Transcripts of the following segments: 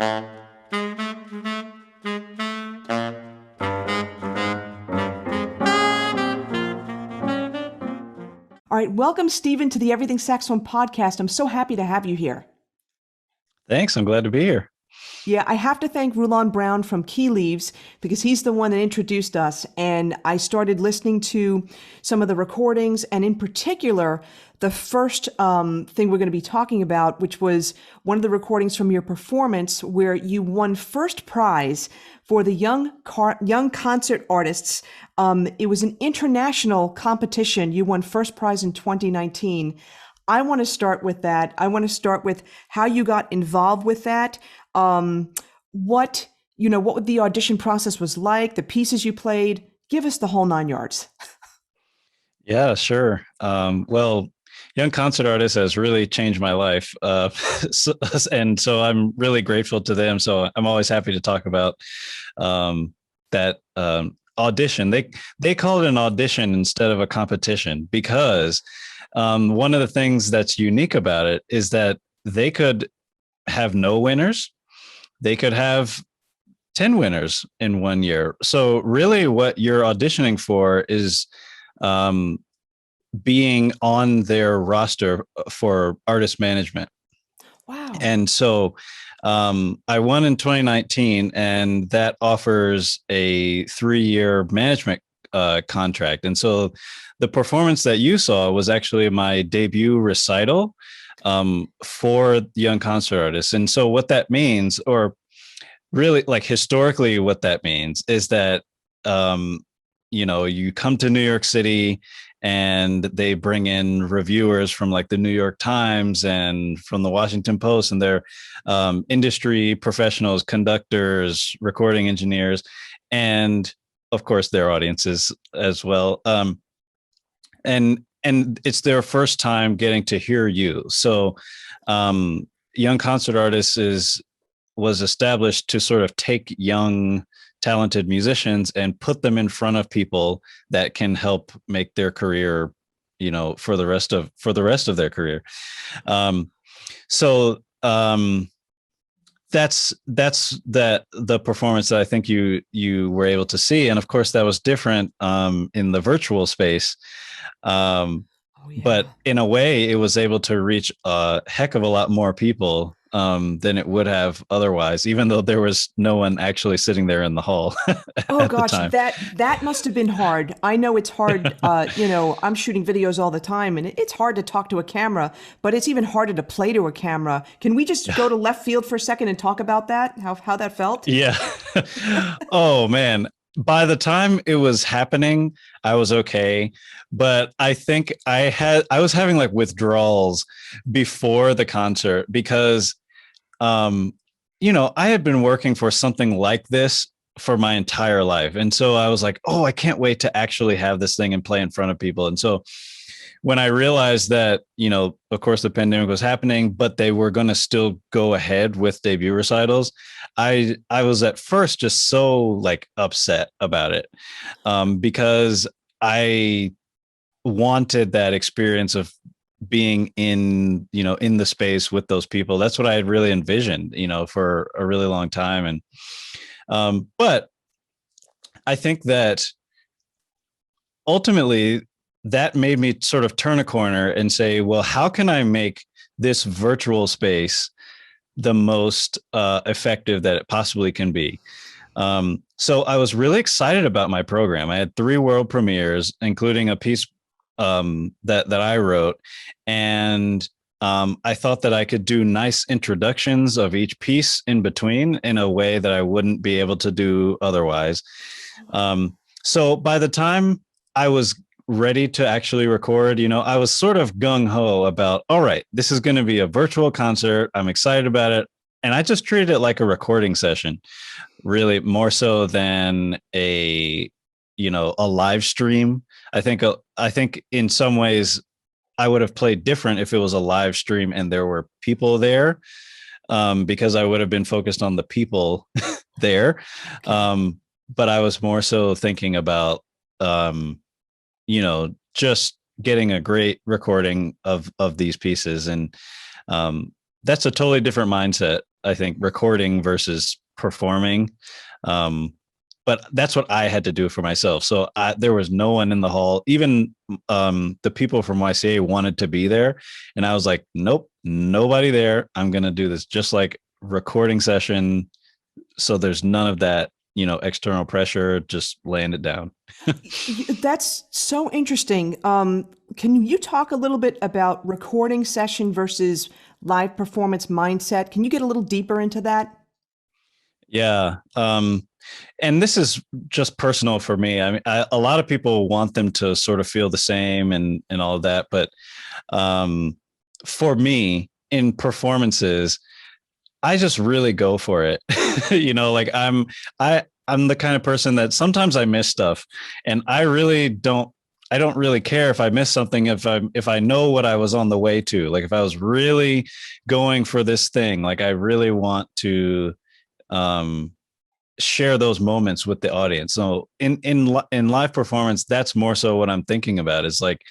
All right, welcome, Stephen, to the Everything Saxophone Podcast. I'm so happy to have you here. Thanks. I'm glad to be here. Yeah, I have to thank Rulon Brown from Key Leaves because he's the one that introduced us. And I started listening to some of the recordings, and in particular, the first thing we're going to be talking about, which was one of the recordings from your performance where you won first prize for the young concert artists. It was an international competition. You won first prize in 2019. I want to start with that. I want to start with how you got involved with that. What the audition process was like, the pieces you played. Give us the whole 9 yards. Yeah, sure. Well, Young Concert Artists has really changed my life. And so I'm really grateful to them. So I'm always happy to talk about that audition. They call it an audition instead of a competition because one of the things that's unique about it is that they could have no winners. They could have 10 winners in 1 year. So really what you're auditioning for is being on their roster for artist management. Wow. And so I won in 2019, and that offers a 3-year management contract. And so the performance that you saw was actually my debut recital for young concert artists. And so what that means, or really like historically what that means, is that, you come to New York City and they bring in reviewers from like the New York Times and from the Washington Post, and they're industry professionals, conductors, recording engineers, and of course their audiences as well. And it's their first time getting to hear you. So Young Concert Artists was established to sort of take young, talented musicians and put them in front of people that can help make their career, for the rest of their career. That's the performance that I think you were able to see. And of course that was different in the virtual space. But in a way it was able to reach a heck of a lot more people than it would have otherwise, even though there was no one actually sitting there in the hall. Oh gosh, that must have been hard. I know it's hard. I'm shooting videos all the time, and it's hard to talk to a camera, but it's even harder to play to a camera. Can we just go to left field for a second and talk about that? How that felt? Yeah. Oh man. By the time it was happening, I was okay. But I think I was having like withdrawals before the concert because, I had been working for something like this for my entire life. And so I was like, oh, I can't wait to actually have this thing and play in front of people. And so when I realized that, of course the pandemic was happening, but they were going to still go ahead with debut recitals, I was at first just so like upset about it because I wanted that experience of being in the space with those people. That's what I had really envisioned, for a really long time. And, but I think that ultimately that made me sort of turn a corner and say, well, how can I make this virtual space the most effective that it possibly can be? So I was really excited about my program. I had 3 world premieres, including a piece that I wrote. And I thought that I could do nice introductions of each piece in between in a way that I wouldn't be able to do otherwise. So by the time I was ready to actually record, I was sort of gung-ho about, all right, this is going to be a virtual concert. I'm excited about it. And I just treated it like a recording session, really more so than a live stream. I think in some ways I would have played different if it was a live stream and there were people there, because I would have been focused on the people there. But I was more so thinking about, just getting a great recording of these pieces. And that's a totally different mindset I think, recording versus performing. But that's what I had to do for myself. So there was no one in the hall. Even the people from YCA wanted to be there. And I was like, nope, nobody there. I'm going to do this just like recording session. So there's none of that, external pressure, just laying it down. That's so interesting. Can you talk a little bit about recording session versus live performance mindset? Can you get a little deeper into that? Yeah. And this is just personal for me. I mean, a lot of people want them to sort of feel the same and all of that. But for me, in performances, I just really go for it. Like I'm the kind of person that sometimes I miss stuff, and I don't really care if I miss something if I know what I was on the way to. Like if I was really going for this thing, like I really want to share those moments with the audience. So in live performance, that's more so what I'm thinking about, is like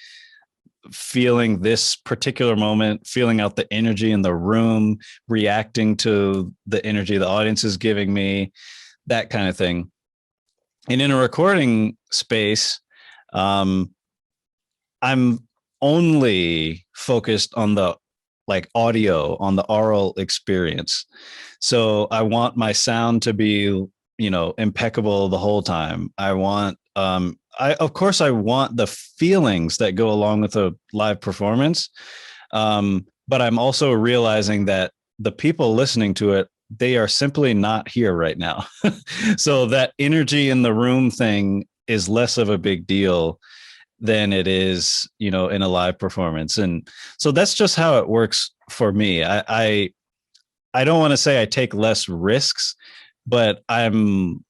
feeling this particular moment, feeling out the energy in the room, reacting to the energy the audience is giving me, that kind of thing. And in a recording space, I'm only focused on the audio, on the aural experience. So I want my sound to be, impeccable the whole time. I want, of course I want the feelings that go along with a live performance. But I'm also realizing that the people listening to it, they are simply not here right now. So that energy in the room thing is less of a big deal than it is, in a live performance. And so that's just how it works for me. I don't want to say I take less risks, but I'm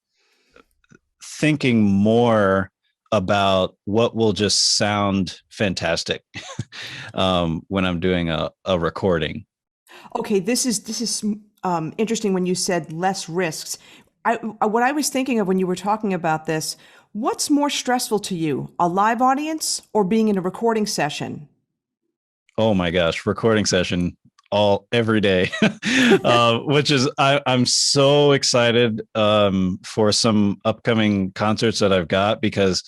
thinking more about what will just sound fantastic when I'm doing a recording. Okay, this is interesting when you said less risks. What I was thinking of when you were talking about this, what's more stressful to you, a live audience or being in a recording session? Oh my gosh, recording session every day. Which is I'm so excited for some upcoming concerts that I've got, because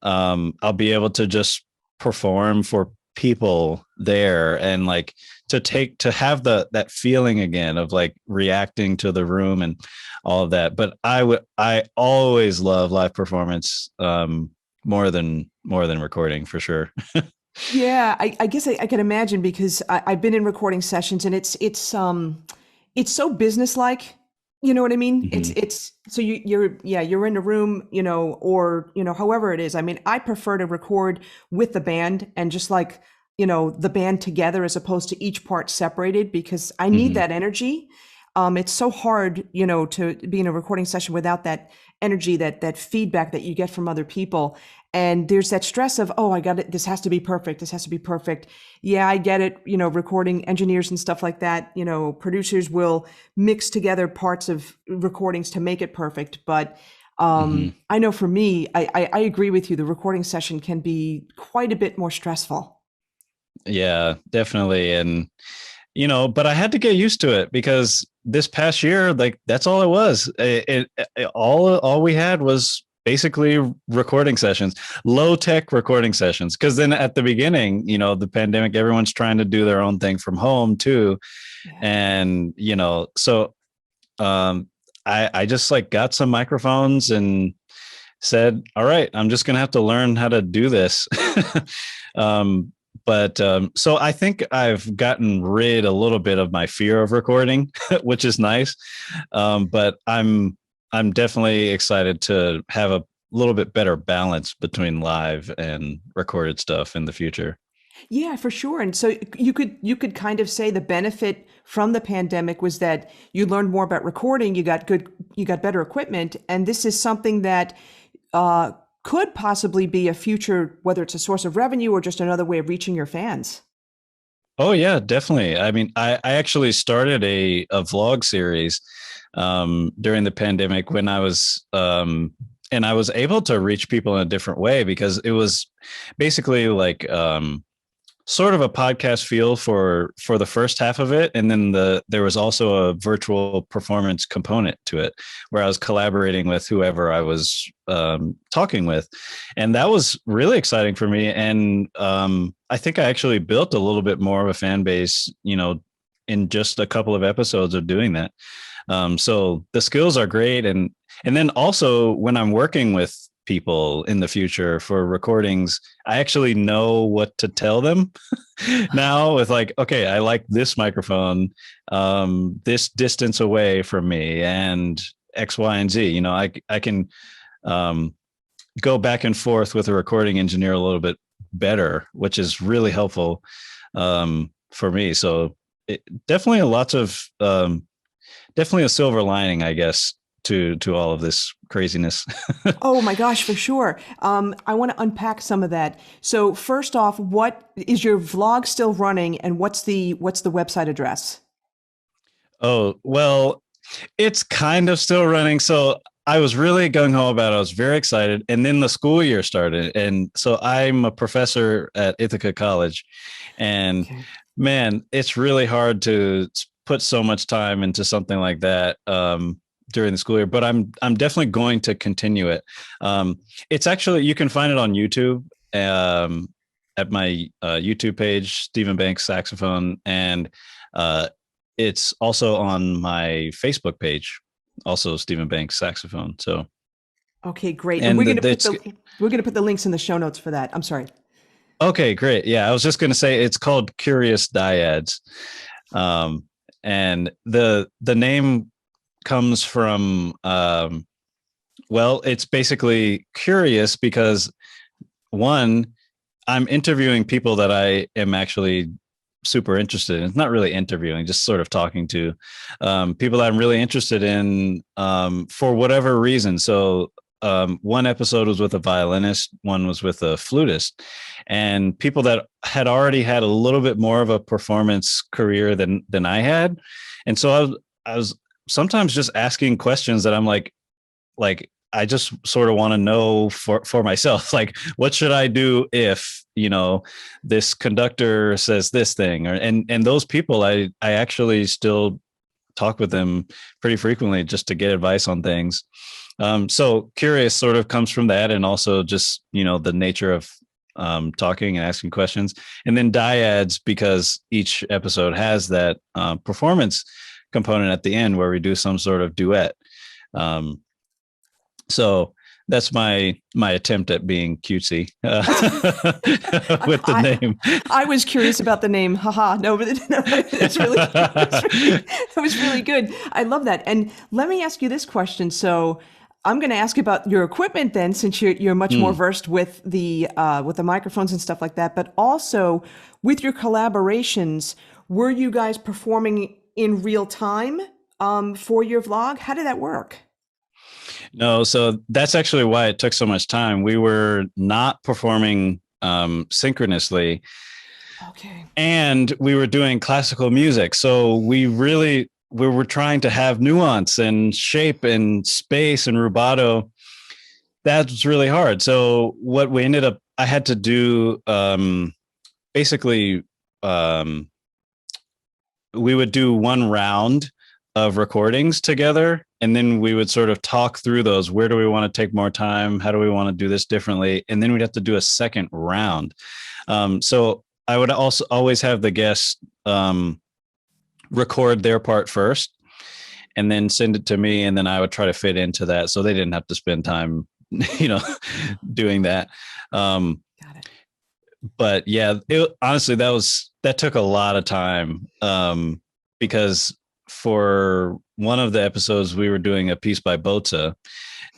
I'll be able to just perform for people there, and like to have that feeling again of like reacting to the room and all of that. But I always love live performance more than recording, for sure. Yeah, I guess I can imagine because I've been in recording sessions and it's so businesslike. You know what I mean? Mhm. It's so you're in a room, or however it is. I mean, I prefer to record with the band and just like the band together as opposed to each part separated, because I need Mhm. that energy. It's so hard, to be in a recording session without that energy, that feedback that you get from other people. And there's that stress of, oh, I got it. This has to be perfect. This has to be perfect. Yeah, I get it. Recording engineers and stuff like that, producers will mix together parts of recordings to make it perfect. But Mhm. I know for me, I agree with you. The recording session can be quite a bit more stressful. Yeah, definitely. And but I had to get used to it, because this past year, like that's all it was. All we had was basically recording sessions, low tech recording sessions. Because then at the beginning, the pandemic, everyone's trying to do their own thing from home too, Yeah. and so um, I just like got some microphones and said, all right, I'm just gonna have to learn how to do this. um, but so I think I've gotten rid a little bit of my fear of recording, which is nice. But I'm definitely excited to have a little bit better balance between live and recorded stuff in the future. Yeah, for sure. And so you could kind of say the benefit from the pandemic was that you learned more about recording, you got better equipment, and this is something that uh, could possibly be a future, whether it's a source of revenue or just another way of reaching your fans. Oh yeah, definitely. I mean, I actually started a vlog series during the pandemic when I was and I was able to reach people in a different way, because it was basically like sort of a podcast feel for the first half of it, and then there was also a virtual performance component to it where I was collaborating with whoever I was talking with, and that was really exciting for me. And I think I actually built a little bit more of a fan base, in just a couple of episodes of doing that. So the skills are great, and then also when I'm working with people in the future for recordings, I actually know what to tell them now with like, okay, I like this microphone, this distance away from me and X, Y, and Z. I can go back and forth with a recording engineer a little bit better, which is really helpful for me. So definitely definitely a silver lining, I guess, to all of this craziness. Oh my gosh, for sure. I want to unpack some of that. So first off, what is your vlog still running, and what's the website address? Oh, well, it's kind of still running. So I was really gung ho about it. I was very excited. And then the school year started. And so I'm a professor at Ithaca College. And Okay. man, it's really hard to put so much time into something like that during the school year. But I'm definitely going to continue it. It's actually, you can find it on YouTube at my YouTube page, Stephen Banks Saxophone. And it's also on my Facebook page, also Stephen Banks Saxophone. So, Okay, great. And and we're gonna put the links in the show notes for that. I'm sorry. okay, great. Yeah, I was just going to say it's called Curious Dyads, um, and the name comes from well, it's basically curious because one, I'm interviewing people that I am actually super interested in. It's not really interviewing, just sort of talking to people that I'm really interested in for whatever reason. So one episode was with a violinist, one was with a flutist, and people that had already had a little bit more of a performance career than I had. And so I was sometimes just asking questions that I'm like I just sort of want to know for myself, like, what should I do if, this conductor says this thing, and those people, I actually still talk with them pretty frequently just to get advice on things. So curious sort of comes from that. And also just, the nature of talking and asking questions, and then dyads, because each episode has that performance component at the end where we do some sort of duet. So that's my attempt at being cutesy with the I name. I was curious about the name. Haha. No, but no, it was really good. I love that. And let me ask you this question. So I'm going to ask about your equipment then, since you're much more versed with the microphones and stuff like that. But also with your collaborations, were you guys performing in real time for your vlog? How did that work? No, so that's actually why it took so much time. We were not performing synchronously, Okay. and we were doing classical music. So we were trying to have nuance and shape and space and rubato. That was really hard. So what we ended up, I had to do basically, we would do one round of recordings together, and then we would sort of talk through those. Where do we want to take more time? How do we want to do this differently? And then we'd have to do a second round. So I would also always have the guests record their part first and then send it to me, and then I would try to fit into that so they didn't have to spend time doing that. Got it. But yeah, honestly, that took a lot of time because for one of the episodes we were doing a piece by Bozza,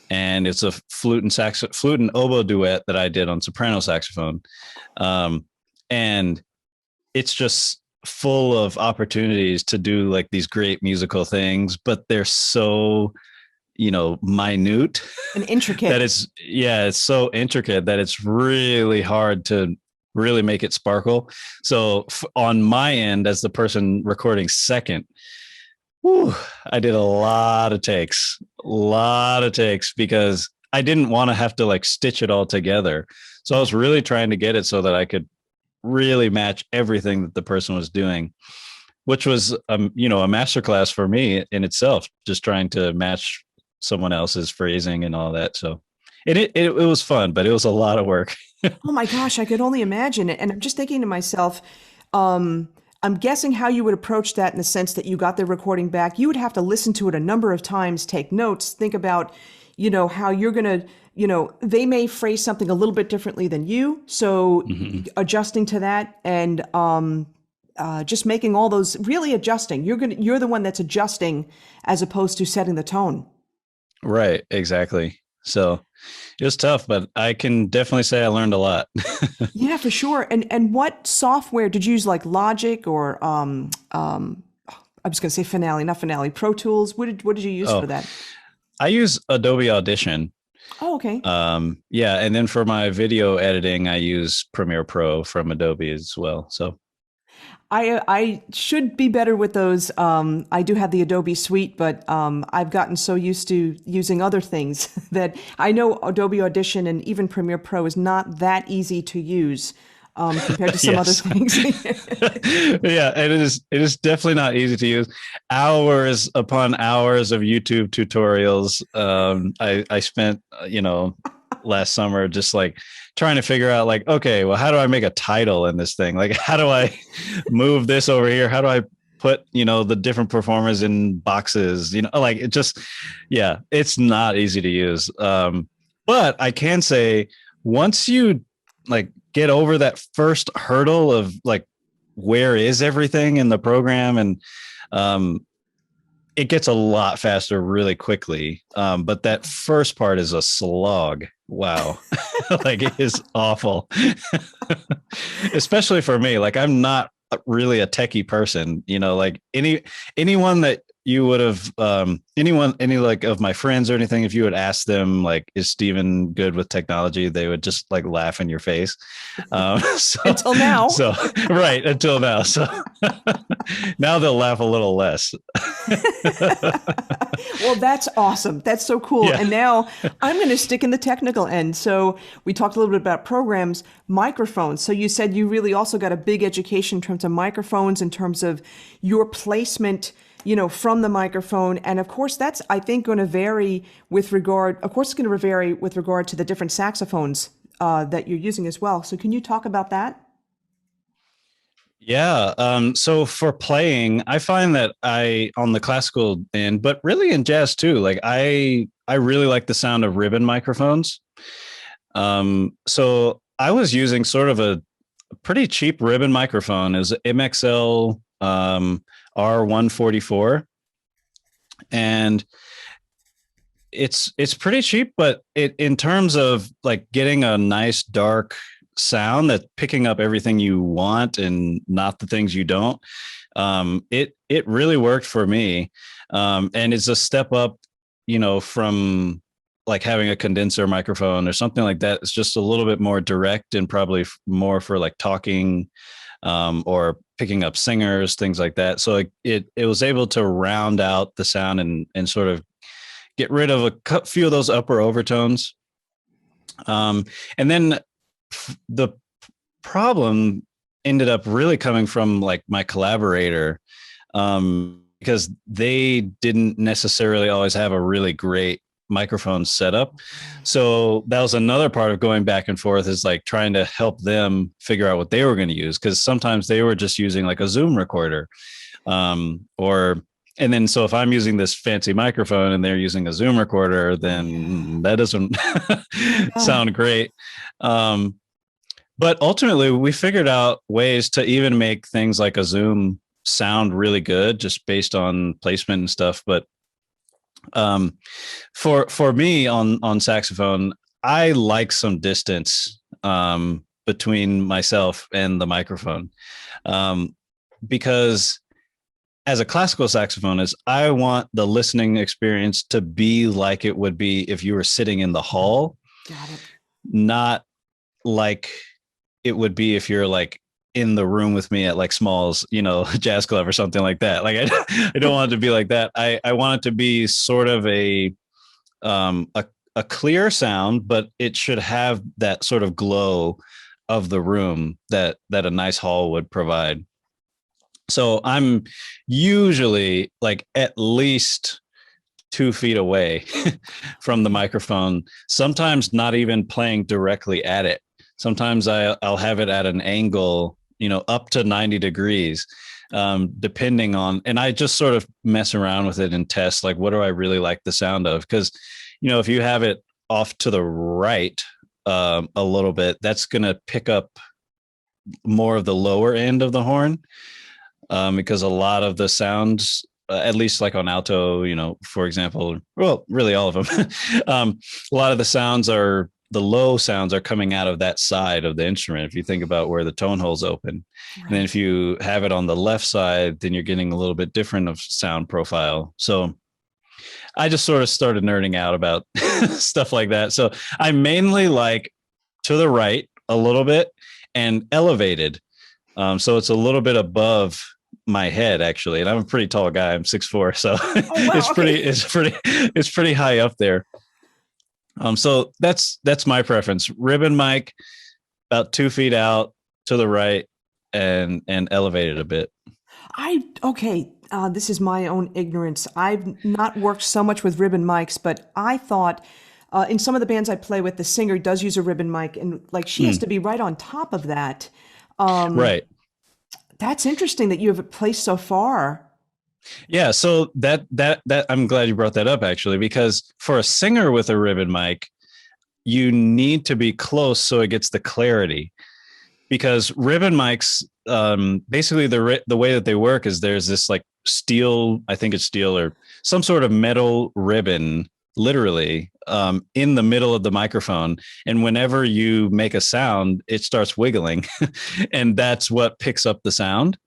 and it's a flute and oboe duet that I did on soprano saxophone, and it's just full of opportunities to do like these great musical things, but they're so minute And intricate. that it's so intricate that it's really hard to really make it sparkle. So on my end, as the person recording second, I did a lot of takes because I didn't want to have to like stitch it all together. So I was really trying to get it so that I could really match everything that the person was doing, which was, you know, a masterclass for me in itself, just trying to match someone else's phrasing and all that. So it was fun, but it was a lot of work. Oh my gosh, I could only imagine it. And I'm just thinking to myself, I'm guessing how you would approach that in the sense that you got the recording back. You would have to listen to it a number of times, take notes, think about, you know, how you're going to, you know, they may phrase something a little bit differently than you. So adjusting to that and just making all those really adjusting. You're the one that's adjusting as opposed to setting the tone. Right. Exactly. So it was tough, but I can definitely say I learned a lot. Yeah, for sure. And what software did you use, like Logic or I was going to say Finale, not Finale, Pro Tools? What did you use for that? I use Adobe Audition. Oh, okay. Yeah, and then for my video editing, I use Premiere Pro from Adobe as well. So I should be better with those. I do have the Adobe Suite, but I've gotten so used to using other things that I know Adobe Audition and even Premiere Pro is not that easy to use compared to some other things. Yeah, and it is definitely not easy to use. Hours upon hours of YouTube tutorials. I spent, you know, last summer just like trying to figure out like, okay, well, how do I make a title in this thing? Like, how do I move this over here? How do I put, you know, the different performers in boxes? You know, like it just, yeah, it's not easy to use. But I can say once you like get over that first hurdle of like, where is everything in the program? And it gets a lot faster really quickly. But that first part is a slog. Wow. Like it is awful. Especially for me. Like I'm not really a techie person, you know, like anyone that you would have any like of my friends or anything, if you would ask them like, is Steven good with technology, they would just like laugh in your face. So, until now. So right, until now. So now they'll laugh a little less. Well, that's awesome. That's so cool. Yeah. And now I'm going to stick in the technical end. So we talked a little bit about programs, microphones. So you said you really also got a big education in terms of microphones, in terms of your placement, you know, from the microphone. And of course, that's, I think, going to vary with regard, of course, it's going to vary with regard to the different saxophones that you're using as well. So can you talk about that? Yeah. So for playing, I find that on the classical end, but really in jazz too, like I really like the sound of ribbon microphones. So I was using sort of a pretty cheap ribbon microphone. It was MXL R144. And it's pretty cheap, but in terms of like getting a nice dark sound that's picking up everything you want and not the things you don't, it really worked for me. And it's a step up, you know, from like having a condenser microphone or something like that. It's just a little bit more direct and probably more for like talking or picking up singers, things like that. So it was able to round out the sound and sort of get rid of a few of those upper overtones. And then the problem ended up really coming from like my collaborator, because they didn't necessarily always have a really great microphone setup. So that was another part of going back and forth, is like trying to help them figure out what they were going to use. Cause sometimes they were just using like a Zoom recorder, and then so if I'm using this fancy microphone and they're using a Zoom recorder, then that doesn't sound great. But ultimately, we figured out ways to even make things like a Zoom sound really good, just based on placement and stuff. But for me on saxophone, I like some distance between myself and the microphone, because as a classical saxophonist, I want the listening experience to be like it would be if you were sitting in the hall. Got it. Not like it would be if you're like in the room with me at like Smalls, you know, jazz club or something like that. Like I don't want it to be like that. I want it to be sort of a clear sound, but it should have that sort of glow of the room that a nice hall would provide. So I'm usually like at least 2 feet away from the microphone, sometimes not even playing directly at it. Sometimes I'll have it at an angle, up to 90 degrees, depending on, and I just sort of mess around with it and test, like, what do I really like the sound of? Because, if you have it off to the right a little bit, that's going to pick up more of the lower end of the horn, because a lot of the sounds, at least like on alto, for example, well, really all of them, a lot of the low sounds are coming out of that side of the instrument. If you think about where the tone hole's open, right. And then if you have it on the left side, then you're getting a little bit different of sound profile. So I just sort of started nerding out about stuff like that. So I mainly like to the right a little bit and elevated. So it's a little bit above my head, actually. And I'm a pretty tall guy. I'm 6'4". So it's pretty high up there. So that's my preference. Ribbon mic, about 2 feet out to the right and elevated a bit. This is my own ignorance. I've not worked so much with ribbon mics, but I thought in some of the bands I play with, the singer does use a ribbon mic, and like she has to be right on top of that. Right. That's interesting that you have it placed so far. Yeah. So that I'm glad you brought that up, actually, because for a singer with a ribbon mic, you need to be close so it gets the clarity. Because ribbon mics, basically the way that they work is there's this like steel, I think it's steel or some sort of metal ribbon, literally, in the middle of the microphone. And whenever you make a sound, it starts wiggling and that's what picks up the sound.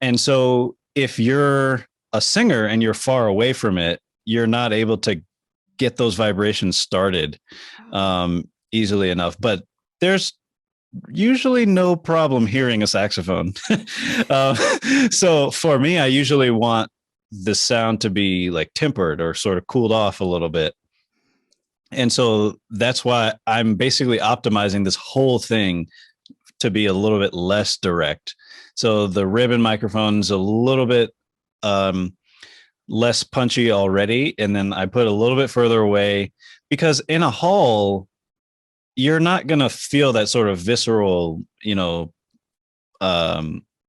And so if you're a singer and you're far away from it, you're not able to get those vibrations started easily enough. But there's usually no problem hearing a saxophone. So for me, I usually want the sound to be like tempered or sort of cooled off a little bit. And so that's why I'm basically optimizing this whole thing to be a little bit less direct. So the ribbon microphone's a little bit less punchy already. And then I put a little bit further away, because in a hall, you're not going to feel that sort of visceral,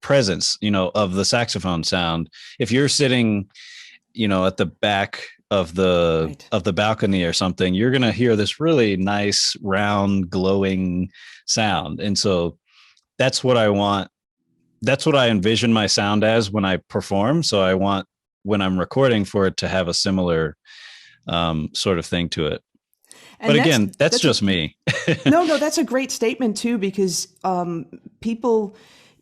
presence, of the saxophone sound. If you're sitting, at the back of the balcony or something, you're going to hear this really nice, round, glowing sound. And so that's what I want. That's what I envision my sound as when I perform. So I want, when I'm recording, for it to have a similar sort of thing to it. And but again, that's just me. No, that's a great statement too, because people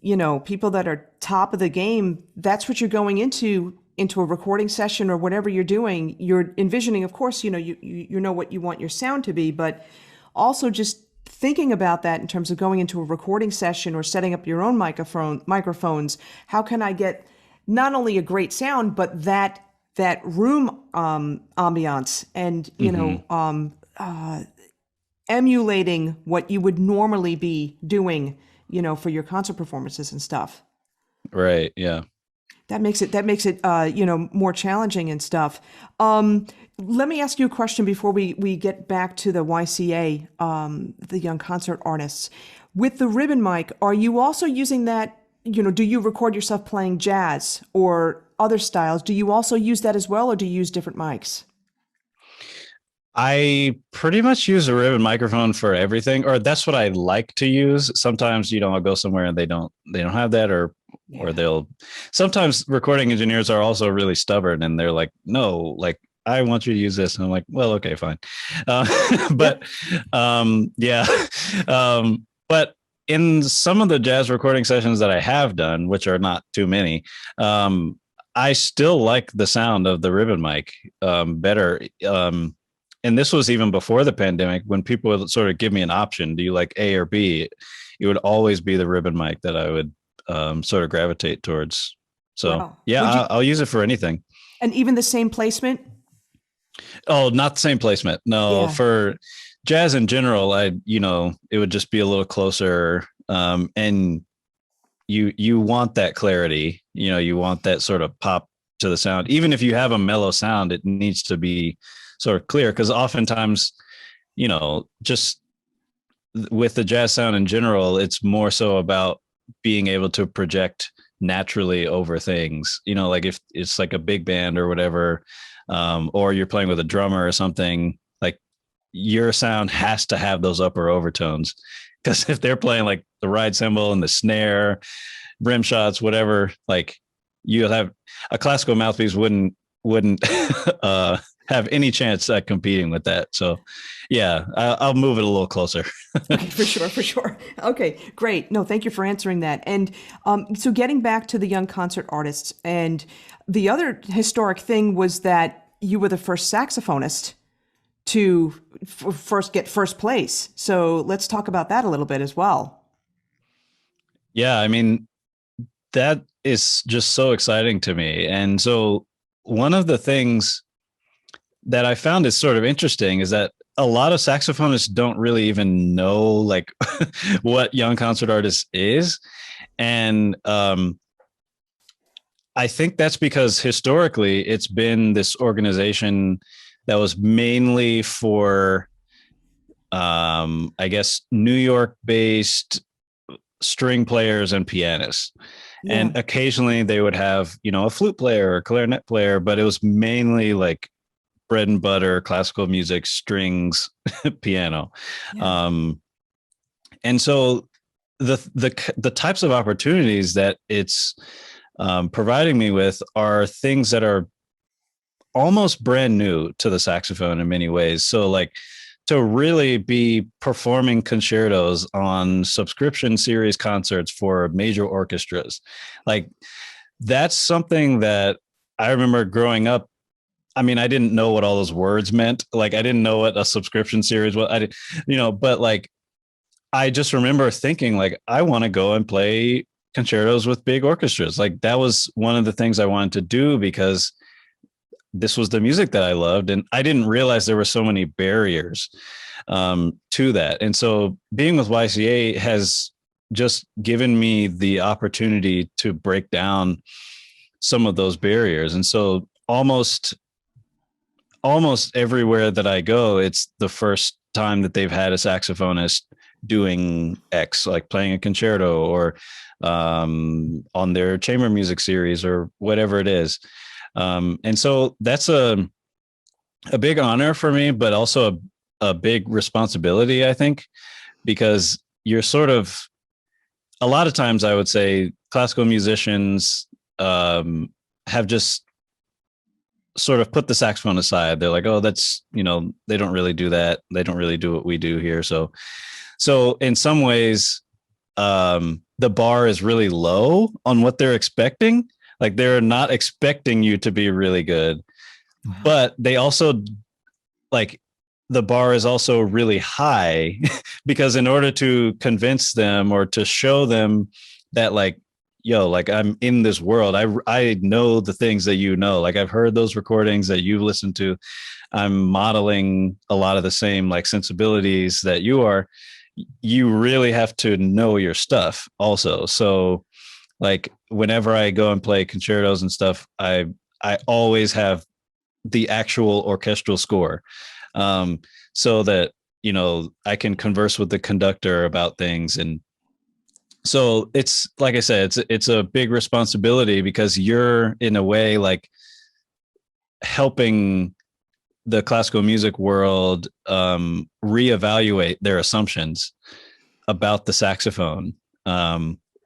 that are top of the game, that's what you're going into a recording session or whatever you're doing. You're envisioning, of course, you know what you want your sound to be, but also just thinking about that in terms of going into a recording session or setting up your own microphones. How can I get not only a great sound, but that room ambiance and, emulating what you would normally be doing, for your concert performances and stuff. Right. Yeah. That makes it more challenging and stuff. Let me ask you a question before we get back to the YCA, the Young Concert Artists. With the ribbon mic, are you also using that? Do you record yourself playing jazz or other styles? Do you also use that as well, or do you use different mics? I pretty much use a ribbon microphone for everything, or that's what I like to use. Sometimes, I'll go somewhere and they don't have that, or sometimes recording engineers are also really stubborn and they're like, no, like, I want you to use this. And I'm like, well, okay, fine. But but in some of the jazz recording sessions that I have done, which are not too many, I still like the sound of the ribbon mic better. And this was even before the pandemic, when people would sort of give me an option. Do you like A or B? It would always be the ribbon mic that I would sort of gravitate towards. So, wow. I'll use it for anything. And even the same placement? Oh, not the same placement. No, for jazz in general, it would just be a little closer. And you want that clarity, you want that sort of pop to the sound. Even if you have a mellow sound, it needs to be sort of clear, because oftentimes, just with the jazz sound in general, it's more so about being able to project naturally over things, like if it's like a big band or whatever, or you're playing with a drummer or something, like your sound has to have those upper overtones. Because if they're playing like the ride cymbal and the snare, rim shots, whatever, like you'll have a classical mouthpiece wouldn't have any chance at competing with that. So yeah, I'll move it a little closer. Okay, for sure. Okay, great. No, thank you for answering that. And so getting back to the young concert artists, and the other historic thing was that you were the first saxophonist to first get first place. So let's talk about that a little bit as well. Yeah, I mean, that is just so exciting to me. And so one of the things that I found is sort of interesting is that a lot of saxophonists don't really even know like what young concert artist is. And I think that's because historically it's been this organization that was mainly for, I guess, New York based string players and pianists. Yeah. And occasionally they would have, a flute player or clarinet player, but it was mainly like bread and butter, classical music, strings, piano. Yeah. And so the types of opportunities that it's providing me with are things that are almost brand new to the saxophone in many ways. So like to really be performing concertos on subscription series concerts for major orchestras, like that's something that I remember growing up. I mean, I didn't know what all those words meant. Like I didn't know what a subscription series was. I did, but like, I just remember thinking like, I want to go and play concertos with big orchestras. Like that was one of the things I wanted to do because this was the music that I loved. And I didn't realize there were so many barriers to that. And so being with YCA has just given me the opportunity to break down some of those barriers. And so almost everywhere that I go, it's the first time that they've had a saxophonist doing X, like playing a concerto or on their chamber music series or whatever it is. And so that's a big honor for me, but also a big responsibility, I think, because you're sort of, a lot of times I would say classical musicians have just sort of put the saxophone aside. They're like, oh, that's, they don't really do that. They don't really do what we do here. So in some ways, the bar is really low on what they're expecting. Like they're not expecting you to be really good, but they also like the bar is also really high because in order to convince them or to show them that like, yo, like I'm in this world. I know the things that like I've heard those recordings that you've listened to. I'm modeling a lot of the same like sensibilities that you are. You really have to know your stuff also. So like whenever I go and play concertos and stuff, I always have the actual orchestral score, so that, I can converse with the conductor about things. And so it's, like I said, it's a big responsibility because you're in a way like helping the classical music world reevaluate their assumptions about the saxophone,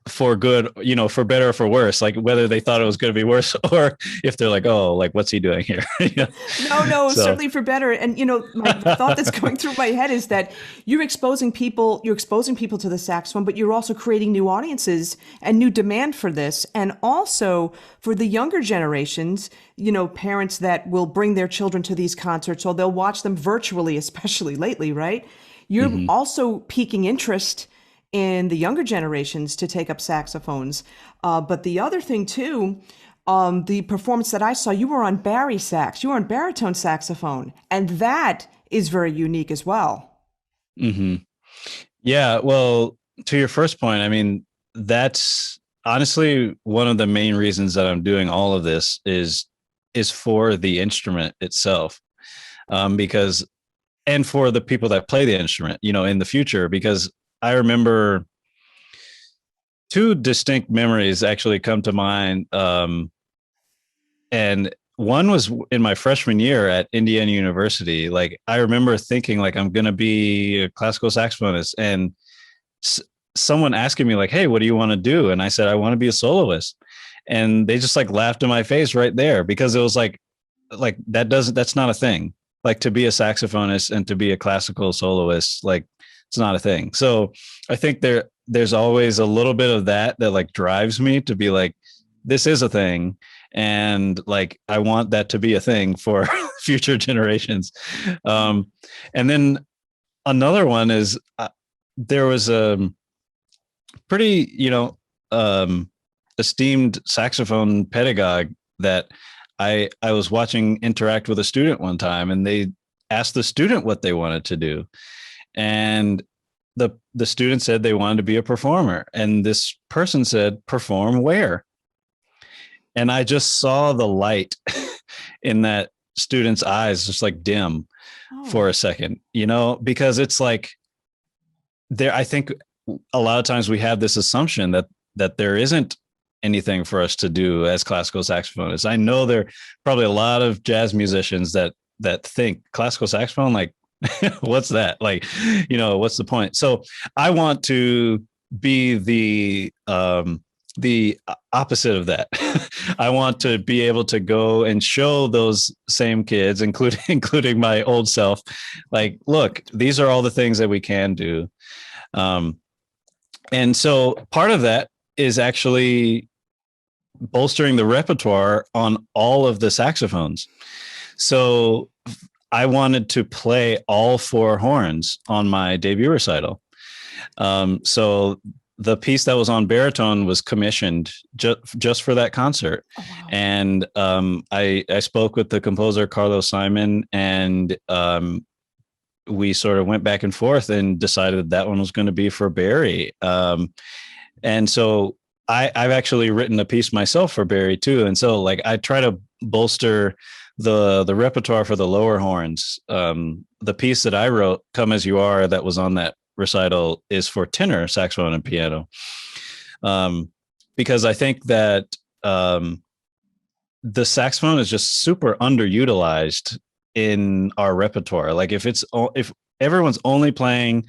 for good, for better or for worse, like whether they thought it was going to be worse or if they're like, oh, like what's he doing here? No, certainly for better. And my thought that's going through my head is that you're exposing people to the saxophone, but you're also creating new audiences and new demand for this. And also for the younger generations, parents that will bring their children to these concerts, or they'll watch them virtually, especially lately, right? You're also piquing interest in the younger generations to take up saxophones. But the other thing too, the performance that I saw, you were on bari sax, you were on baritone saxophone, and that is very unique as well. Hmm. Yeah. Well, to your first point, I mean, that's honestly one of the main reasons that I'm doing all of this is for the instrument itself. Because and for the people that play the instrument, in the future, because I remember two distinct memories actually come to mind. And one was in my freshman year at Indiana University. Like, I remember thinking, like, I'm going to be a classical saxophonist, and s- someone asking me, like, hey, what do you want to do? And I said, I want to be a soloist. And they just like laughed in my face right there, because it was like that's not a thing. Like, to be a saxophonist and to be a classical soloist, like, it's not a thing. So I think there's always a little bit of that like drives me to be like, this is a thing, and like I want that to be a thing for future generations. And then another one is, there was a pretty um, esteemed saxophone pedagogue that I was watching interact with a student one time, and they asked the student what they wanted to do, and the student said they wanted to be a performer, and this person said, perform where? And I just saw the light in that student's eyes just like dim for Oh, a second, because it's like, there, I think a lot of times we have this assumption that there isn't anything for us to do as classical saxophonists. I know there are probably a lot of jazz musicians that think classical saxophone, like, what's that? Like, what's the point? So I want to be the opposite of that. I want to be able to go and show those same kids, including my old self, like, look, these are all the things that we can do. Um, and so part of that is actually bolstering the repertoire on all of the saxophones. So I wanted to play all four horns on my debut recital. So the piece that was on baritone was commissioned just for that concert. oh wow. And I spoke with the composer, Carlos Simon, and we sort of went back and forth and decided that one was going to be for Barry. And so I've actually written a piece myself for Barry too. And so like I try to bolster the repertoire for the lower horns. The piece that I wrote, Come As You Are, that was on that recital, is for tenor, saxophone, and piano. Because I think that the saxophone is just super underutilized in our repertoire. Like if everyone's only playing,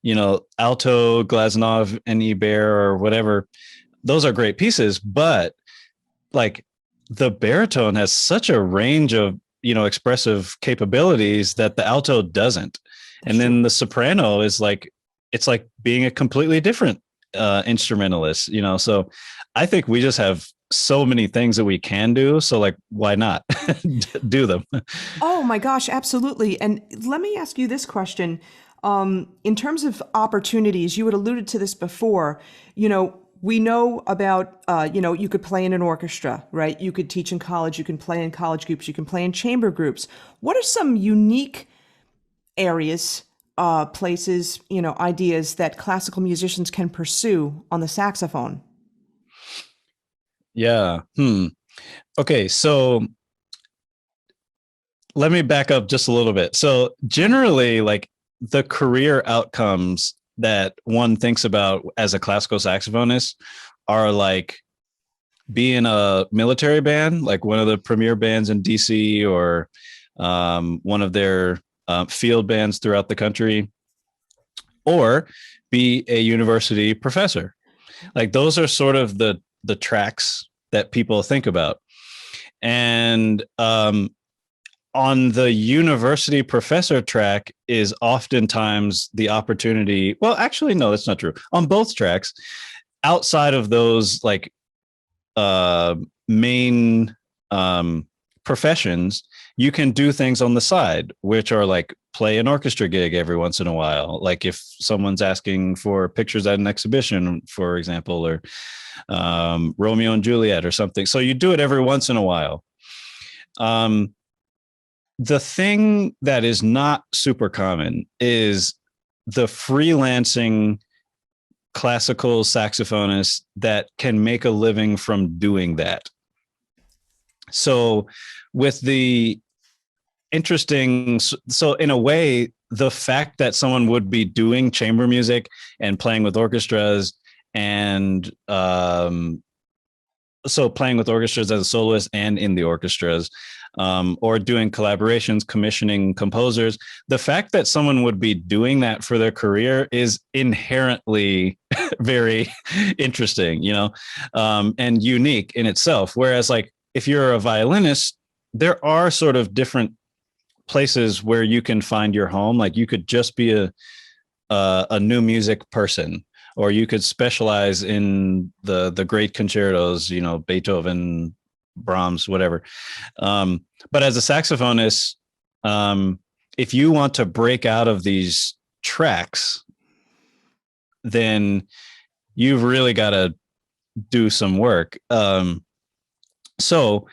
alto, Glazunov, and Ibert or whatever, those are great pieces, but like the baritone has such a range of expressive capabilities that the alto doesn't. That's And true. then the soprano is like, it's like being a completely different instrumentalist. So I think we just have so many things that we can do, so like, why not do them? Oh my gosh, absolutely. And let me ask you this question. In terms of opportunities, you had alluded to this before. We know about, you could play in an orchestra, right? You could teach in college, you can play in college groups, you can play in chamber groups. What are some unique areas, places, ideas that classical musicians can pursue on the saxophone? Yeah. Okay, so let me back up just a little bit. So generally, like, the career outcomes that one thinks about as a classical saxophonist are like being a military band, like one of the premier bands in DC, or one of their field bands throughout the country, or be a university professor. Like, those are sort of the tracks that people think about. And on the university professor track is oftentimes the opportunity. Well, actually, no, that's not true. On both tracks, outside of those like main professions, you can do things on the side, which are like play an orchestra gig every once in a while. Like if someone's asking for pictures at an exhibition, for example, or Romeo and Juliet or something. So you do it every once in a while. Um, the thing that is not super common is the freelancing classical saxophonist that can make a living from doing that. So with the interesting, so in a way, the fact that someone would be doing chamber music and playing with orchestras and so playing with orchestras as a soloist and in the orchestras, or doing collaborations, commissioning composers, the fact that someone would be doing that for their career is inherently very interesting, you know, and unique in itself. Whereas like if you're a violinist, there are sort of different places where you can find your home. Like you could just be a new music person, or you could specialize in the great concertos, you know, Beethoven, Brahms, whatever. But as a saxophonist, if you want to break out of these tracks, then you've really got to do some work. So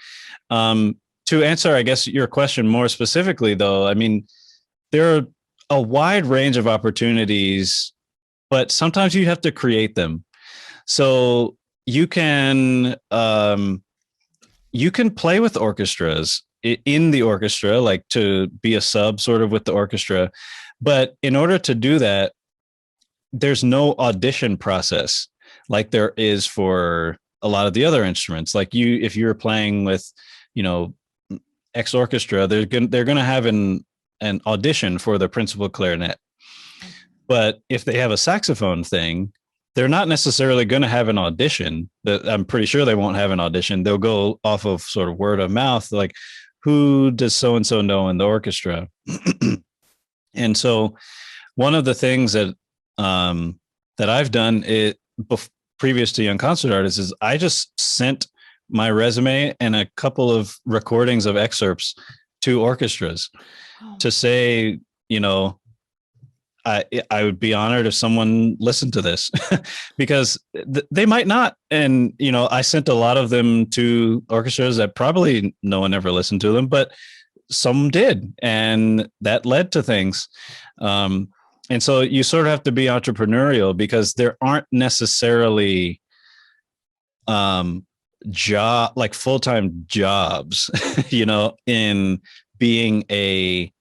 to answer, I guess, your question more specifically, though, I mean, there are a wide range of opportunities, but sometimes you have to create them. So you can play with orchestras in the orchestra, like to be a sub sort of with the orchestra. But in order to do that, there's no audition process like there is for a lot of the other instruments. Like if you're playing with, you know, X orchestra, they're going to have an audition for the principal clarinet. But if they have a saxophone thing, they're not necessarily going to have an audition. I'm pretty sure they won't have an audition. They'll go off of sort of word of mouth, like, who does so-and-so know in the orchestra? And so one of the things that I've done previous to Young Concert Artists is I just sent my resume and a couple of recordings of excerpts to orchestras to say, you know, I would be honored if someone listened to this because they might not. And, you know, I sent a lot of them to orchestras that probably no one ever listened to them, but some did. And that led to things. And so you sort of have to be entrepreneurial because there aren't necessarily like full-time jobs, you know, in being a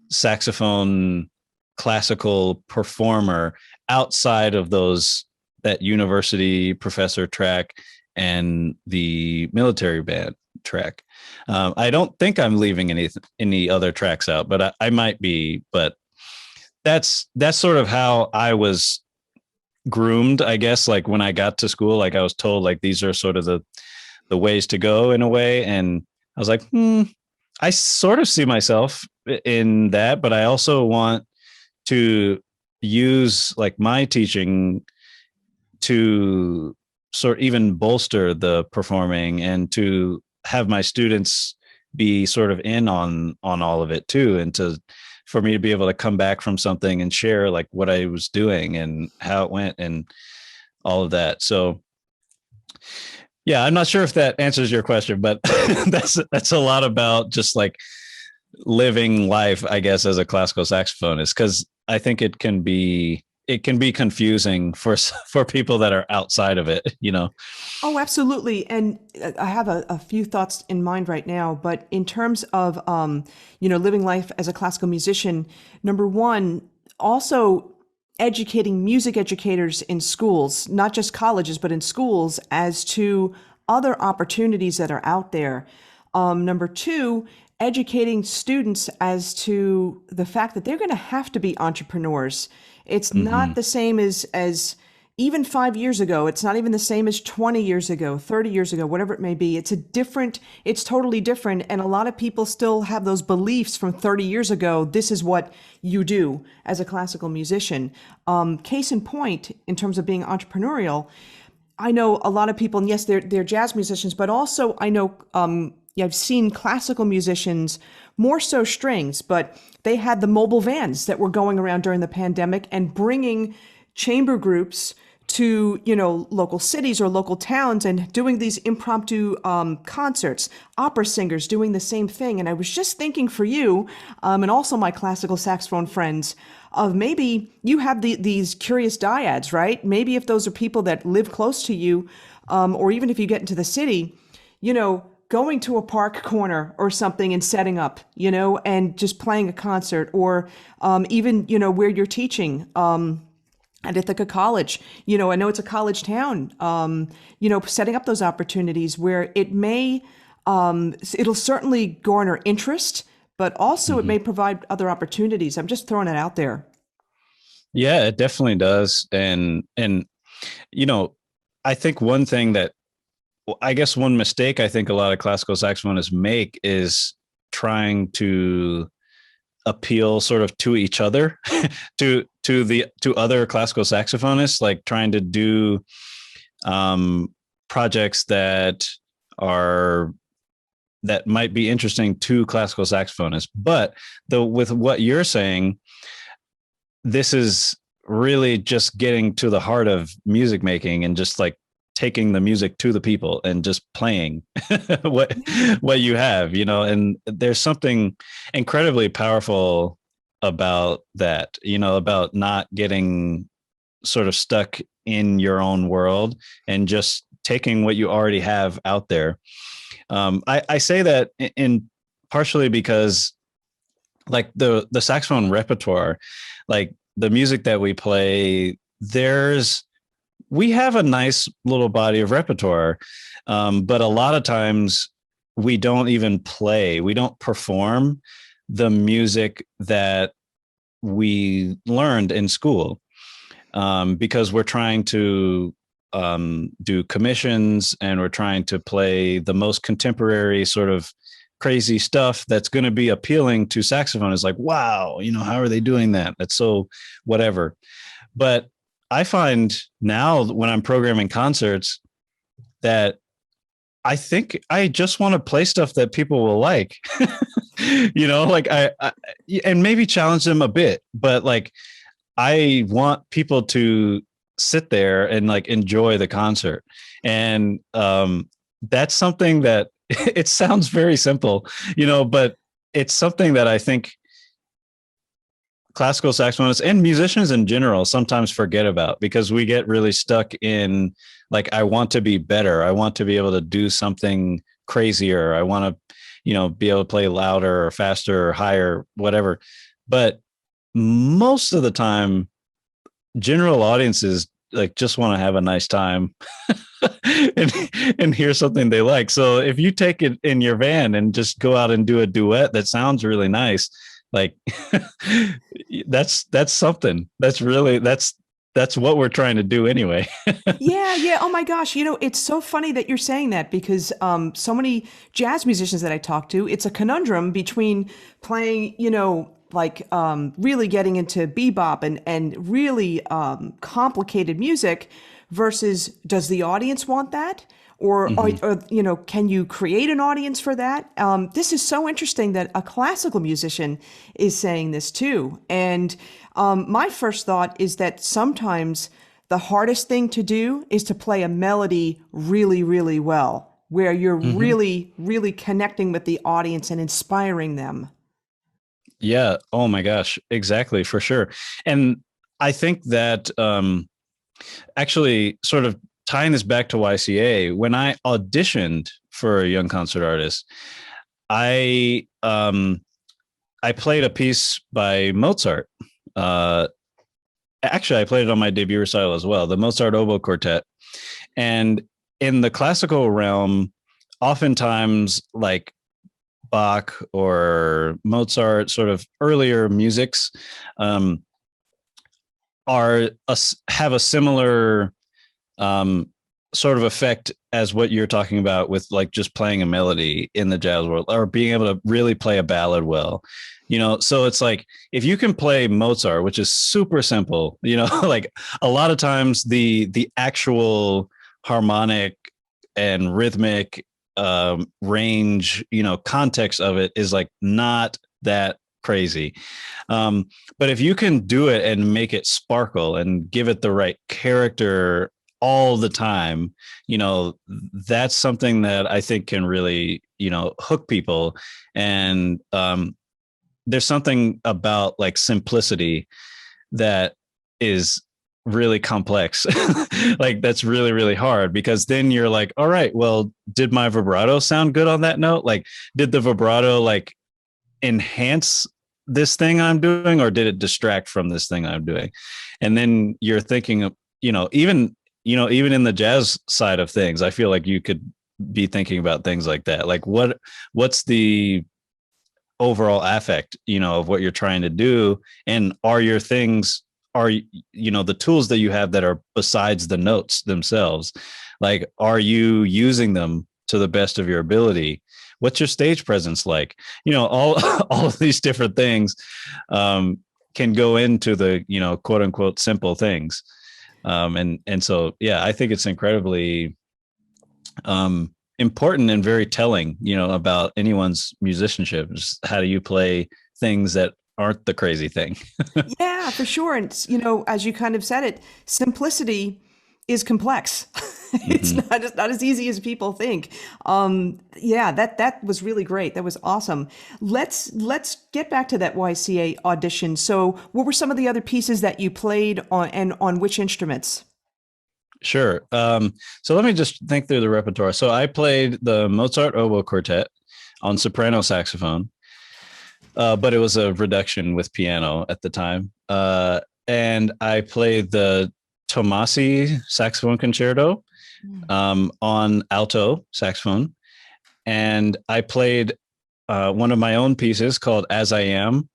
saxophone classical performer outside of that university professor track and the military band track. I don't think I'm leaving any other tracks out, but I might be. But that's sort of how I was groomed, I guess. Like when I got to school, like I was told, like these are sort of the ways to go in a way, and I was like, I sort of see myself in that, but I also want to use like my teaching to sort of even bolster the performing and to have my students be sort of in on all of it too. And for me to be able to come back from something and share like what I was doing and how it went and all of that. So yeah, I'm not sure if that answers your question, but that's a lot about just like living life, I guess, as a classical saxophonist, because I think it can be confusing for people that are outside of it, you know? Oh, absolutely. And I have a few thoughts in mind right now, but in terms of, living life as a classical musician, number one, also educating music educators in schools, not just colleges, but in schools as to other opportunities that are out there. Number two, educating students as to the fact that they're going to have to be entrepreneurs. It's not the same as even 5 years ago. It's not even the same as 20 years ago, 30 years ago, whatever it may be. It's totally different. And a lot of people still have those beliefs from 30 years ago. This is what you do as a classical musician. Case in point, in terms of being entrepreneurial, I know a lot of people, and yes, they're jazz musicians, but also I know, I've seen classical musicians, more so strings, but they had the mobile vans that were going around during the pandemic and bringing chamber groups to, local cities or local towns and doing these impromptu concerts, opera singers doing the same thing. And I was just thinking for you, and also my classical saxophone friends, of maybe you have these curious dyads, right? Maybe if those are people that live close to you, or even if you get into the city, going to a park corner or something and setting up, and just playing a concert, or even, where you're teaching. At Ithaca College, I know it's a college town, setting up those opportunities where it'll certainly garner interest, but also it may provide other opportunities. I'm just throwing it out there. Yeah, it definitely does. And, I think one mistake I think a lot of classical saxophonists make is trying to appeal sort of to each other, to other classical saxophonists, like trying to do projects that might be interesting to classical saxophonists. But with what you're saying, this is really just getting to the heart of music making and just like taking the music to the people and just playing what you have, and there's something incredibly powerful about that, about not getting sort of stuck in your own world and just taking what you already have out there. I say that in partially because like the saxophone repertoire, like the music that we play, we have a nice little body of repertoire, but a lot of times we don't perform the music that we learned in school, because we're trying to do commissions and we're trying to play the most contemporary sort of crazy stuff that's going to be appealing to saxophonists. Like, wow, how are they doing that? That's so whatever. But I find now when I'm programming concerts that I think I just want to play stuff that people will like, like I and maybe challenge them a bit, but like, I want people to sit there and like enjoy the concert. And that's something that it sounds very simple, but it's something that I think classical saxophonists and musicians in general sometimes forget about, because we get really stuck in like, I want to be better. I want to be able to do something crazier. I want to, be able to play louder or faster or higher, whatever. But most of the time, general audiences like just want to have a nice time and hear something they like. So if you take it in your van and just go out and do a duet that sounds really nice, like that's something that's what we're trying to do anyway. Yeah. Oh my gosh. It's so funny that you're saying that, because so many jazz musicians that I talk to, it's a conundrum between playing, really getting into bebop and really complicated music versus, does the audience want that? Or can you create an audience for that? This is so interesting that a classical musician is saying this too. And my first thought is that sometimes the hardest thing to do is to play a melody really, really well, where you're really, really connecting with the audience and inspiring them. Yeah. Oh my gosh. Exactly. For sure. And I think that actually sort of tying this back to YCA, when I auditioned for a young concert artist, I played a piece by Mozart. Actually, I played it on my debut recital as well, the Mozart Oboe Quartet. And in the classical realm, oftentimes like Bach or Mozart, sort of earlier musics, have a similar sort of effect as what you're talking about with like just playing a melody in the jazz world, or being able to really play a ballad well, so it's like, if you can play Mozart, which is super simple, like a lot of times the actual harmonic and rhythmic range, context of it is like not that crazy. But if you can do it and make it sparkle and give it the right character all the time, that's something that I think can really, hook people. And there's something about like simplicity that is really complex. Like that's really, really hard, because then you're like, all right, well, did my vibrato sound good on that note? Like, did the vibrato like enhance this thing I'm doing, or did it distract from this thing I'm doing? And then you're thinking of, even in the jazz side of things, I feel like you could be thinking about things like that. Like what's the overall affect, of what you're trying to do? And are your things, the tools that you have that are besides the notes themselves, like, are you using them to the best of your ability? What's your stage presence like? All of these different things can go into the, quote unquote, simple things. And so, yeah, I think it's incredibly important and very telling, about anyone's musicianship. Just how do you play things that aren't the crazy thing? Yeah, for sure. And as you kind of said it, simplicity is complex. It's Mm-hmm. not as easy as people think. Yeah, that was really great. That was awesome. Let's get back to that YCA audition. So, what were some of the other pieces that you played on, and on which instruments? Sure. So let me just think through the repertoire. So I played the Mozart Oboe Quartet on soprano saxophone, but it was a reduction with piano at the time. And I played the Tomasi saxophone concerto on alto saxophone. And I played one of my own pieces called As I Am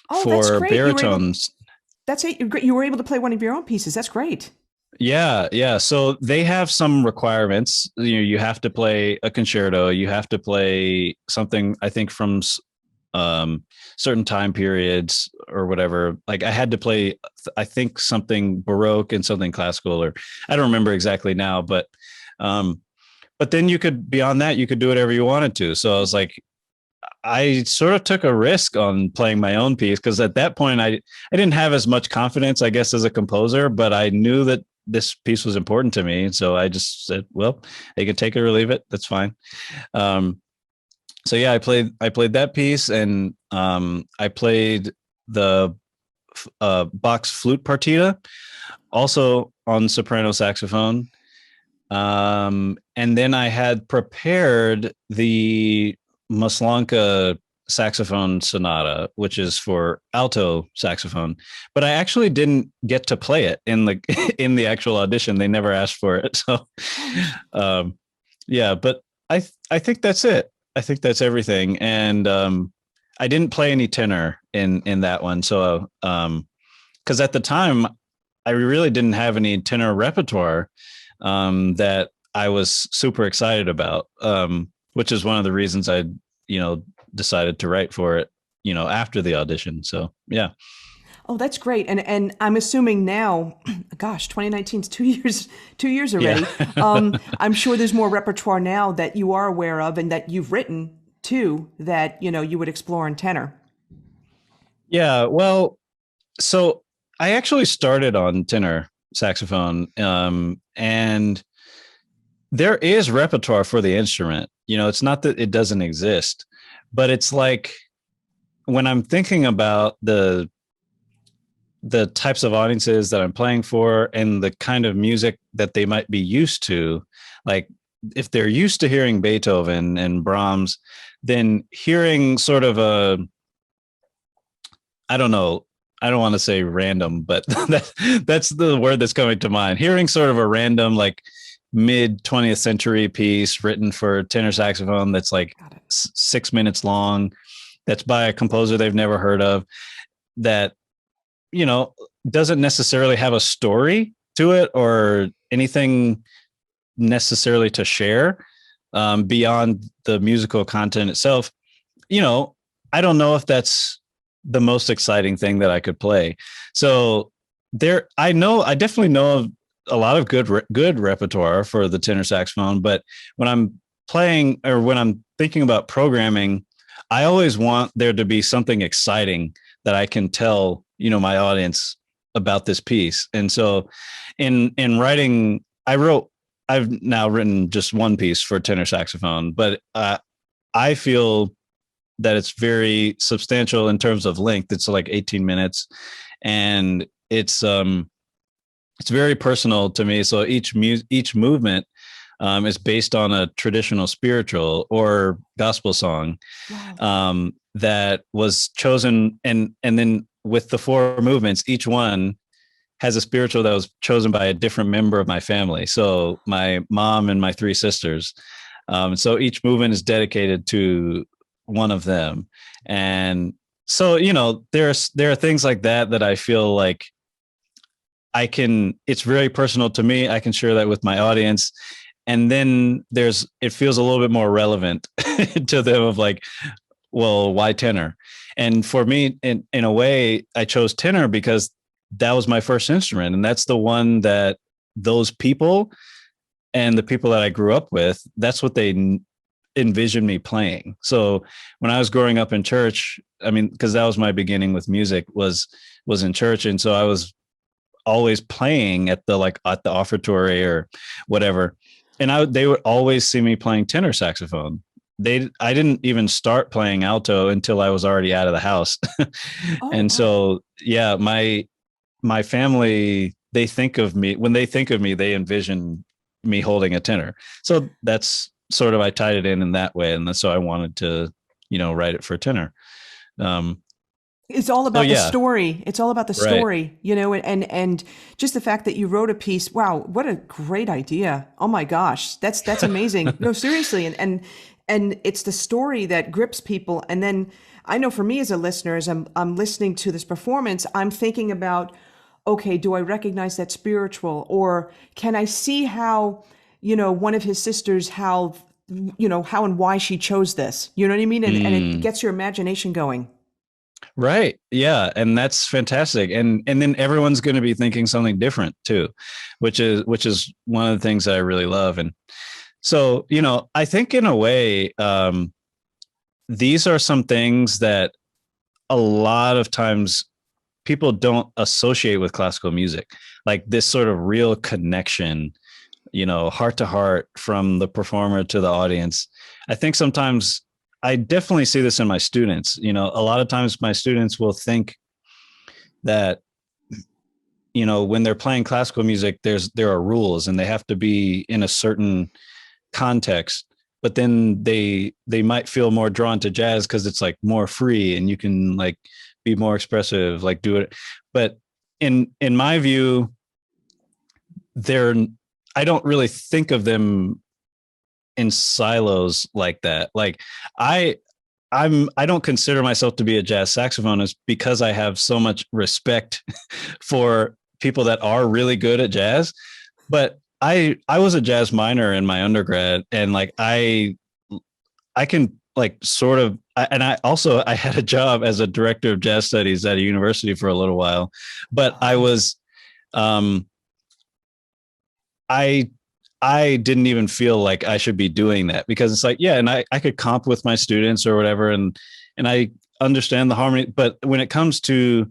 Oh, that's for great. baritones. That's it. You were able to play one of your own pieces. That's great. Yeah. So they have some requirements. You have to play a concerto. You have to play something, I think, from certain time periods or whatever. Like I had to play, I think, something Baroque and something classical, or I don't remember exactly now. But then you could, beyond that, you could do whatever you wanted to. So I was like, I sort of took a risk on playing my own piece, because at that point I didn't have as much confidence, I guess, as a composer, but I knew that this piece was important to me. So I just said, well, they can take it or leave it. That's fine. So yeah, I played that piece, and I played the Bach's flute partita, also on soprano saxophone. And then I had prepared the Maslanka saxophone sonata, which is for alto saxophone, but I actually didn't get to play it in the in the actual audition. They never asked for it. So yeah, but I think that's it. I think that's everything. And I didn't play any tenor in that one. So because at the time I really didn't have any tenor repertoire that I was super excited about, which is one of the reasons I, decided to write for it, after the audition. So, yeah. Oh, that's great. And I'm assuming now, gosh, 2019 is 2 years already. Yeah. I'm sure there's more repertoire now that you are aware of and that you've written too, that, you would explore in tenor. Yeah. Well, so I actually started on tenor saxophone, and there is repertoire for the instrument. It's not that it doesn't exist, but it's like when I'm thinking about the types of audiences that I'm playing for and the kind of music that they might be used to, like if they're used to hearing Beethoven and Brahms, then hearing sort of I don't know, I don't want to say random, but that's the word that's coming to mind. Hearing sort of a random, like mid 20th century piece written for tenor saxophone that's like 6 minutes long, that's by a composer they've never heard of, that, doesn't necessarily have a story to it or anything necessarily to share beyond the musical content itself. I don't know if that's the most exciting thing that I could play. So I definitely know of a lot of good repertoire for the tenor saxophone, but when I'm playing or when I'm thinking about programming, I always want there to be something exciting that I can tell, my audience about this piece. And so in writing, I've now written just one piece for tenor saxophone, but I feel that it's very substantial in terms of length. It's like 18 minutes, and it's very personal to me. So each movement is based on a traditional spiritual or gospel song. Wow. That was chosen, and then with the 4 movements, each one has a spiritual that was chosen by a different member of my family. So my mom and my 3 sisters. So each movement is dedicated to one of them. And so, there are things like that I feel like it's very personal to me. I can share that with my audience. And then it feels a little bit more relevant to them of like, well, why tenor? And for me, in a way, I chose tenor because that was my first instrument. And that's the one that those people and the people that I grew up with, that's what they envisioned me playing. So when I was growing up in church, I mean, because that was my beginning with music was in church. And so I was always playing at the offertory or whatever. And they would always see me playing tenor saxophone. I didn't even start playing alto until I was already out of the house. Oh, And wow. so, yeah, my family, when they think of me, they envision me holding a tenor. So that's sort of, I tied it in that way. And so I wanted to, write it for tenor. It's all So about the yeah, story. It's all about the right. story, and just the fact that you wrote a piece. Wow, what a great idea. Oh my gosh. That's amazing. No, seriously. And it's the story that grips people. And then I know for me as a listener, as I'm listening to this performance, I'm thinking about, okay, do I recognize that spiritual, or can I see how, one of his sisters, how and why she chose this? You know what I mean? And it Mm. gets your imagination going. Right. Yeah. And that's fantastic. And then everyone's going to be thinking something different too, which is one of the things that I really love. And so, I think in a way, these are some things that a lot of times people don't associate with classical music, like this sort of real connection, heart to heart from the performer to the audience. I think sometimes I definitely see this in my students. A lot of times my students will think that, when they're playing classical music, there are rules and they have to be in a certain context, but then they might feel more drawn to jazz because it's like more free and you can like be more expressive, like do it. But in my view, they're I don't really think of them in silos like that. Like I don't consider myself to be a jazz saxophonist because I have so much respect for people that are really good at jazz. But I was a jazz minor in my undergrad, and like I can like sort of, and I had a job as a director of jazz studies at a university for a little while, but I Wow. was um I I didn't even feel like I should be doing that because it's like, yeah, and I could comp with my students or whatever, and I understand the harmony, but when it comes to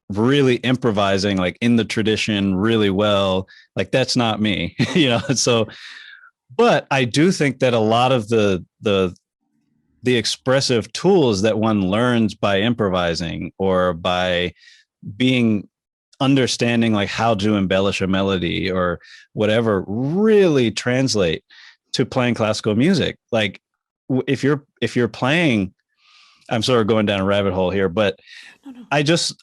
really improvising like in the tradition really well, like that's not me. So but I do think that a lot of the expressive tools that one learns by improvising or by being understanding like how to embellish a melody or whatever really translate to playing classical music. Like if you're playing, I'm sort of going down a rabbit hole here, but No, no.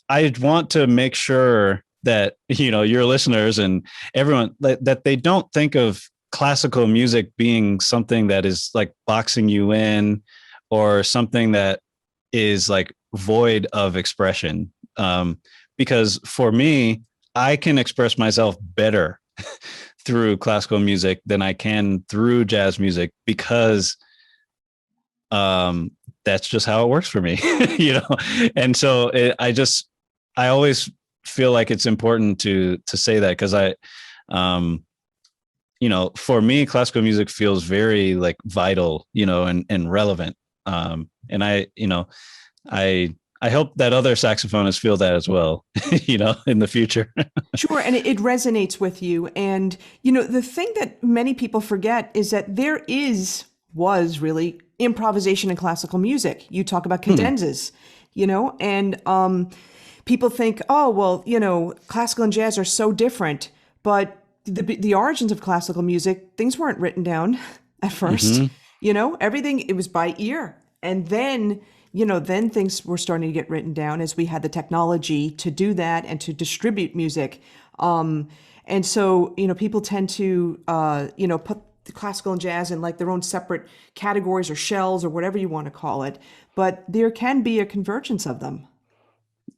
I want to make sure that your listeners and everyone that they don't think of classical music being something that is like boxing you in or something that is like void of expression. Because for me, I can express myself better through classical music than I can through jazz music because um, that's just how it works for me, And so I always feel like it's important to say that because um, for me, classical music feels very like vital, and relevant. And I hope that other saxophonists feel that as well, in the future. Sure, and it resonates with you. And, the thing that many people forget is that was really improvisation in classical music. You talk about cadenzas, and people think, oh, well, classical and jazz are so different. But the origins of classical music, things weren't written down at first. Everything, it was by ear. And then then things were starting to get written down as we had the technology to do that and to distribute music. And so, people tend to, put the classical and jazz in like their own separate categories or shells or whatever you want to call it. But there can be a convergence of them.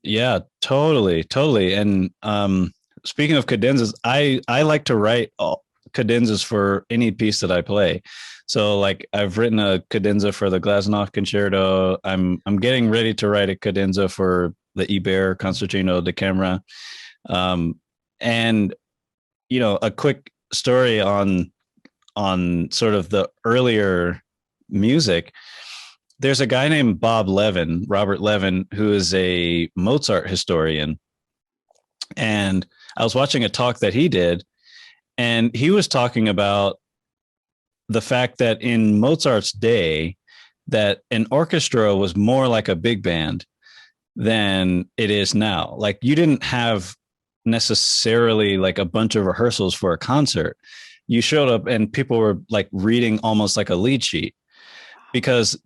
Yeah, totally. Totally. And speaking of cadenzas, I like to write cadenzas for any piece that I play. So like I've written a cadenza for the Glazunov concerto. I'm getting ready to write a cadenza for the Ibert Concertino da Camera. And a quick story on sort of the earlier music. There's a guy named Robert Levin, who is a Mozart historian. And I was watching a talk that he did, and he was talking about the fact that in Mozart's day, that an orchestra was more like a big band than it is now. Like you didn't have necessarily like a bunch of rehearsals for a concert. You showed up and people were like reading almost like a lead sheet, because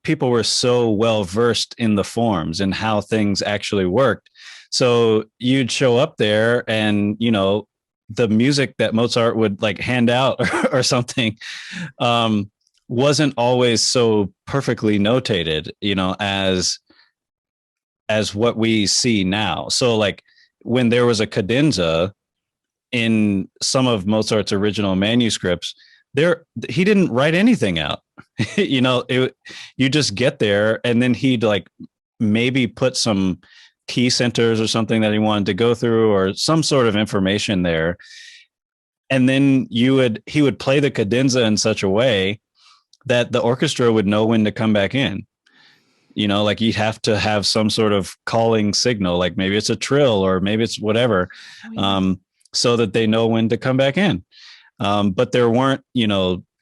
people were so well versed in the forms and how things actually worked. So you'd show up there and, the music that Mozart would like hand out or something wasn't always so perfectly notated, as what we see now. So like when there was a cadenza in some of Mozart's original manuscripts, he didn't write anything out. You just get there and then he'd like maybe put some key centers or something that he wanted to go through or some sort of information there. And then he would play the cadenza in such a way that the orchestra would know when to come back in. Like you'd have to have some sort of calling signal, like maybe it's a trill or maybe it's whatever, so that they know when to come back in. But there weren't,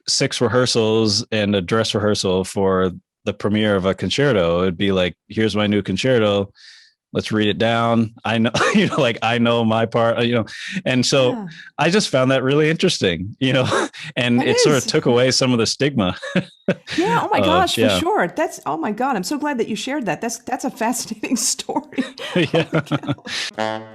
6 rehearsals and a dress rehearsal for the premiere of a concerto. It'd be like, here's my new concerto. Let's read it down. I know, like I know my part, and so I just found that really interesting, and it sort of took away some of the stigma. Yeah. Oh my gosh, for sure. Oh my God. I'm so glad that you shared that. That's a fascinating story. Yeah.